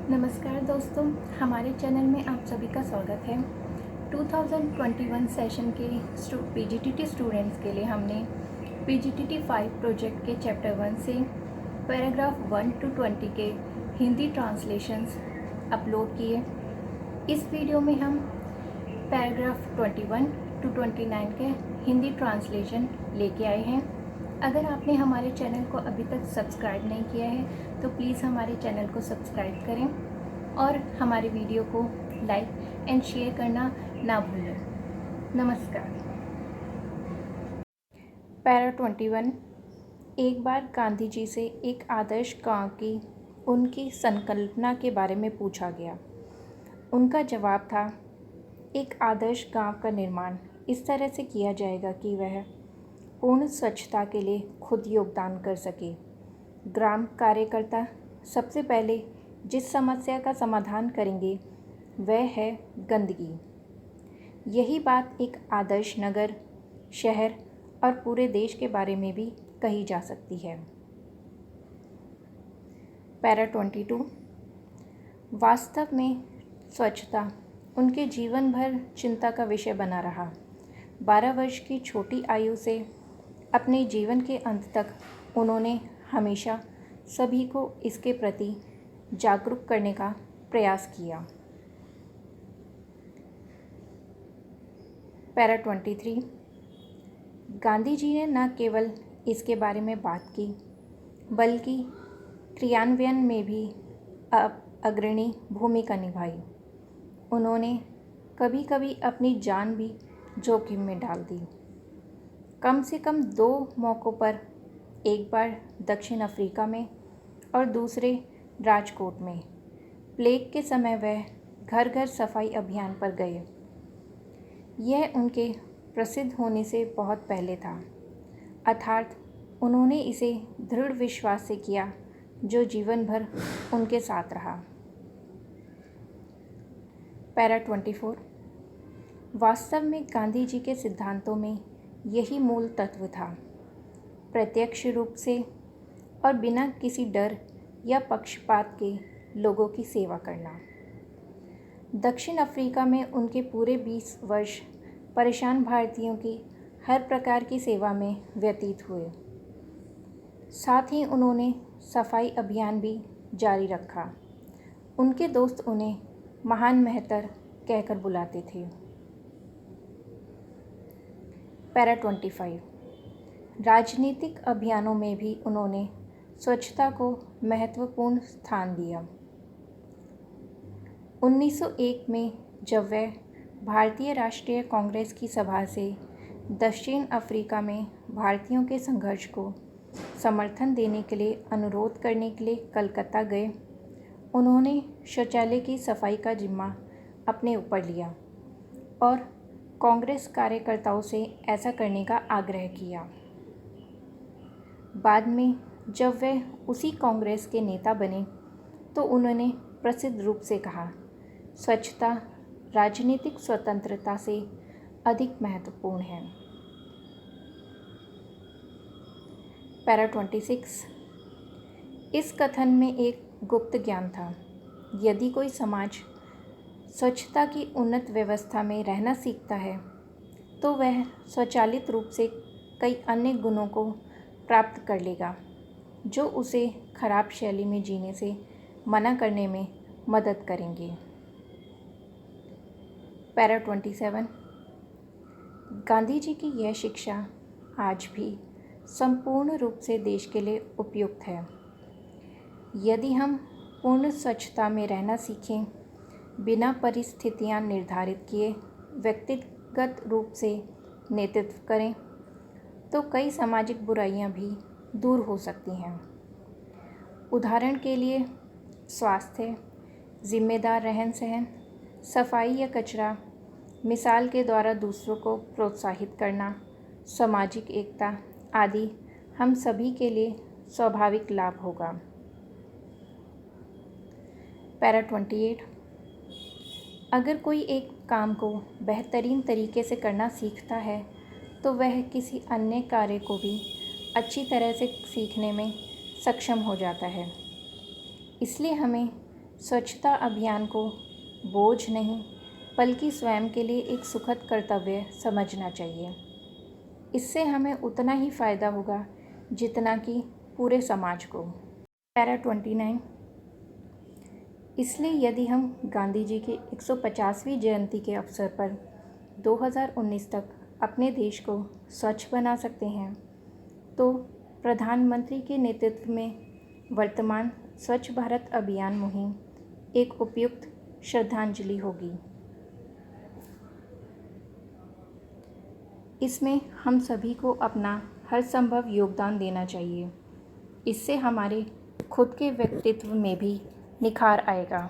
नमस्कार दोस्तों, हमारे चैनल में आप सभी का स्वागत है। 2021 सेशन के पीजीटीटी स्टूडेंट्स के लिए हमने पीजीटीटी 5 प्रोजेक्ट के चैप्टर 1 से पैराग्राफ 1 to 20 के हिंदी ट्रांसलेशंस अपलोड किए। इस वीडियो में हम पैराग्राफ 21 to 29 के हिंदी ट्रांसलेशन लेके आए हैं। अगर आपने हमारे चैनल को अभी तक सब्सक्राइब नहीं किया है तो प्लीज़ हमारे चैनल को सब्सक्राइब करें और हमारे वीडियो को लाइक एंड शेयर करना ना भूलें। नमस्कार। पैरा 21। एक बार गांधी जी से एक आदर्श गांव की उनकी संकल्पना के बारे में पूछा गया। उनका जवाब था, एक आदर्श गांव का निर्माण इस तरह से किया जाएगा कि वह पूर्ण स्वच्छता के लिए खुद योगदान कर सके। ग्राम कार्यकर्ता सबसे पहले जिस समस्या का समाधान करेंगे वह है गंदगी। यही बात एक आदर्श नगर, शहर और पूरे देश के बारे में भी कही जा सकती है। पैरा 22। वास्तव में स्वच्छता उनके जीवन भर चिंता का विषय बना रहा। 12 वर्ष की छोटी आयु से अपने जीवन के अंत तक उन्होंने हमेशा सभी को इसके प्रति जागरूक करने का प्रयास किया। पैरा 23। गांधी जी ने न केवल इसके बारे में बात की बल्कि क्रियान्वयन में भी अग्रणी भूमिका निभाई। उन्होंने कभी कभी अपनी जान भी जोखिम में डाल दी। कम से कम 2 मौक़ों पर, एक बार दक्षिण अफ्रीका में और दूसरे राजकोट में, प्लेग के समय वह घर घर सफाई अभियान पर गए। यह उनके प्रसिद्ध होने से बहुत पहले था, अर्थात उन्होंने इसे दृढ़ विश्वास से किया जो जीवन भर उनके साथ रहा। पैरा 24। वास्तव में गांधी जी के सिद्धांतों में यही मूल तत्व था, प्रत्यक्ष रूप से और बिना किसी डर या पक्षपात के लोगों की सेवा करना। दक्षिण अफ्रीका में उनके पूरे 20 वर्ष परेशान भारतीयों की हर प्रकार की सेवा में व्यतीत हुए। साथ ही उन्होंने सफाई अभियान भी जारी रखा। उनके दोस्त उन्हें महान मेहतर कहकर बुलाते थे। पैरा 25। राजनीतिक अभियानों में भी उन्होंने स्वच्छता को महत्वपूर्ण स्थान दिया। 1901 में जब वह भारतीय राष्ट्रीय कांग्रेस की सभा से दक्षिण अफ्रीका में भारतीयों के संघर्ष को समर्थन देने के लिए अनुरोध करने के लिए कलकत्ता गए, उन्होंने शौचालय की सफाई का जिम्मा अपने ऊपर लिया और कांग्रेस कार्यकर्ताओं से ऐसा करने का आग्रह किया। बाद में जब वे उसी कांग्रेस के नेता बने तो उन्होंने प्रसिद्ध रूप से कहा, स्वच्छता राजनीतिक स्वतंत्रता से अधिक महत्वपूर्ण है। पैरा 26। इस कथन में एक गुप्त ज्ञान था। यदि कोई समाज स्वच्छता की उन्नत व्यवस्था में रहना सीखता है तो वह स्वचालित रूप से कई अन्य गुणों को प्राप्त कर लेगा जो उसे खराब शैली में जीने से मना करने में मदद करेंगे। पैरा 27। गांधी जी की यह शिक्षा आज भी संपूर्ण रूप से देश के लिए उपयुक्त है। यदि हम पूर्ण स्वच्छता में रहना सीखें, बिना परिस्थितियां निर्धारित किए व्यक्तिगत रूप से नेतृत्व करें तो कई सामाजिक बुराइयां भी दूर हो सकती हैं। उदाहरण के लिए स्वास्थ्य, जिम्मेदार रहन सहन, सफाई या कचरा, मिसाल के द्वारा दूसरों को प्रोत्साहित करना, सामाजिक एकता आदि हम सभी के लिए स्वाभाविक लाभ होगा। पैरा 28। अगर कोई एक काम को बेहतरीन तरीके से करना सीखता है तो वह किसी अन्य कार्य को भी अच्छी तरह से सीखने में सक्षम हो जाता है। इसलिए हमें स्वच्छता अभियान को बोझ नहीं बल्कि स्वयं के लिए एक सुखद कर्तव्य समझना चाहिए। इससे हमें उतना ही फ़ायदा होगा जितना कि पूरे समाज को। पैरा 29। इसलिए यदि हम गांधी जी की 150वीं जयंती के अवसर पर 2019 तक अपने देश को स्वच्छ बना सकते हैं तो प्रधानमंत्री के नेतृत्व में वर्तमान स्वच्छ भारत अभियान मुहिम एक उपयुक्त श्रद्धांजलि होगी। इसमें हम सभी को अपना हर संभव योगदान देना चाहिए। इससे हमारे खुद के व्यक्तित्व में भी निखार आएगा।